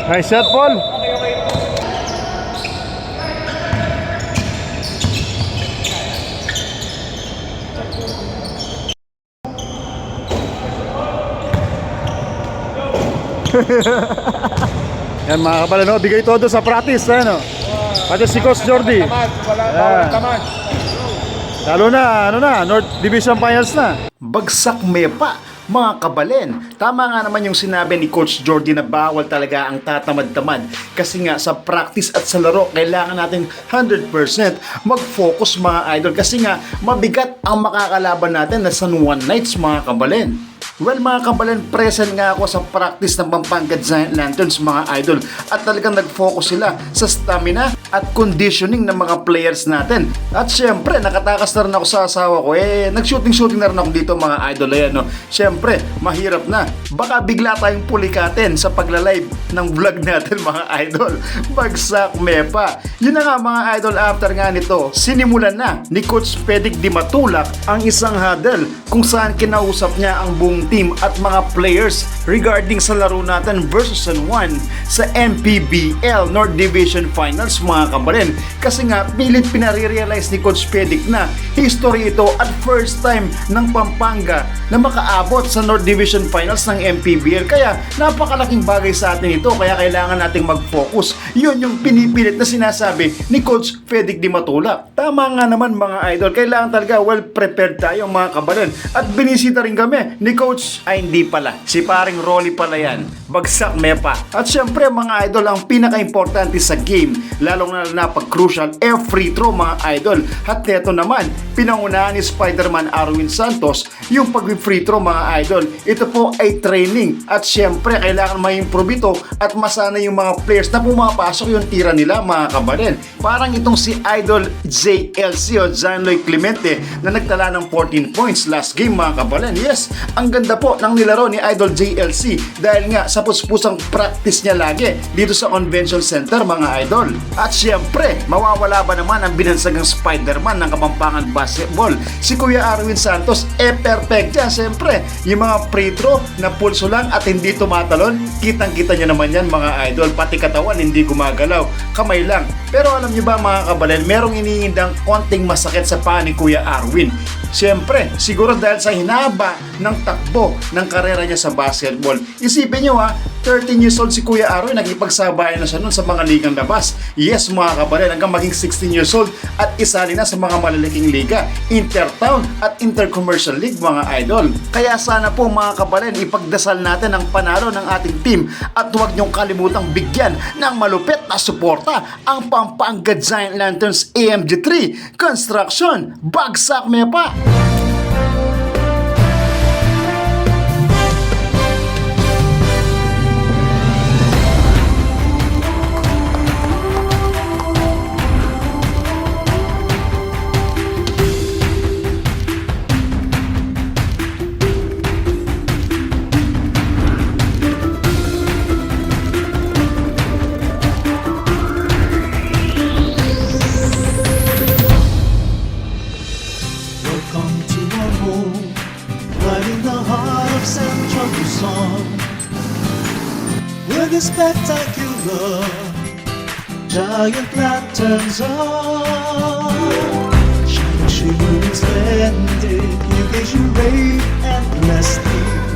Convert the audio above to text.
Nice shot, Paul. Yan mga kapala, no? Bigay todo sa practice, ano? Pati si Coach Jordy. Yan. Lalo na, ano na, North Division Finals na. Bagsak mepa, mga kabalen. Tama nga naman yung sinabi ni Coach Jordy na bawal talaga ang tatamad-tamad. Kasi nga sa practice at sa laro, kailangan natin 100% mag-focus mga idol. Kasi nga mabigat ang makakalaban natin na San Juan Knights mga kabalen. Well mga kabalen, present nga ako sa practice ng Pampanga Giant Lanterns mga idol. At talagang nag-focus sila sa stamina at conditioning ng mga players natin. At syempre, nakatakas na rin ako sa asawa ko. Nag-shooting na rin ako dito mga idol. Ayan, no? Syempre, mahirap na. Baka bigla tayong pulikatin sa pagla-live ng vlog natin mga idol. Bagsak mepa. Yun na nga mga idol, after nga nito, sinimulan na ni Coach Pedic Di Matulak ang isang huddle kung saan kinausap niya ang buong team at mga players regarding sa laro natin versus San Juan sa MPBL North Division Finals mga kabalen. Kasi nga pilit pinare-realize ni Coach Pedic na history ito at first time ng Pampanga na makaabot sa North Division Finals ng MPBL. Kaya napakalaking bagay sa atin ito, kaya kailangan nating mag-focus. Yun yung pinipilit na sinasabi ni Coach Pedic Di Matulak. Tama nga naman mga idol, kailangan talaga well prepared tayo mga kabalen. At binisita rin kami ni Coach hindi pala, si paring Rolly pala yan. Bagsak mepa. At syempre mga idol, ang pinaka-importante sa game, lalong na pag crucial, free throw mga idol. At eto naman, pinangunahan ni Spider-Man Arwin Santos yung pag-free throw mga idol. Ito po ay training at syempre kailangan ma-improve ito at masana yung mga players na pumapasok yung tira nila mga kabalen. Parang itong si Idol JLC o Janloy Clemente na nagtala ng 14 points last game mga kabalen. Yes, ang ganda po ng nilaro ni Idol JLC dahil nga sa puspusang practice niya lagi dito sa Convention Center mga idol. At syempre, mawawala ba naman ang binansagang Spider-Man ng Kapampangan Basketball? Si Kuya Arwin Santos, perfect yan. Syempre, yung mga free throw na pulso lang at hindi tumatalon, kitang-kita niya naman yan mga idol. Pati katawan hindi gumagalaw, kamay lang. Pero alam niyo ba mga kabalen, merong iniindang konting masakit sa paa ni Kuya Arwin. Siyempre, siguro dahil sa hinaba ng takbo ng karera niya sa basketball. Isipin nyo 13 years old si Kuya Arwin, nakipagsabayan na siya nun sa mga ligang labas. Yes mga kabalen, hanggang maging 16 years old at isali na sa mga malalaking liga, Intertown at Intercommercial League mga idol. Kaya sana po mga kabalen, ipagdasal natin ang panalo ng ating team at huwag niyong kalimutang bigyan ng malupit na suporta ang Pampanga Giant Lanterns AMG3 Construction. Bagsak mepa! Welcome to our home, right in the heart of Central Luzon, where the spectacular giant lanterns are. Shining, shimmering, splendid, you gaze, you rave endlessly.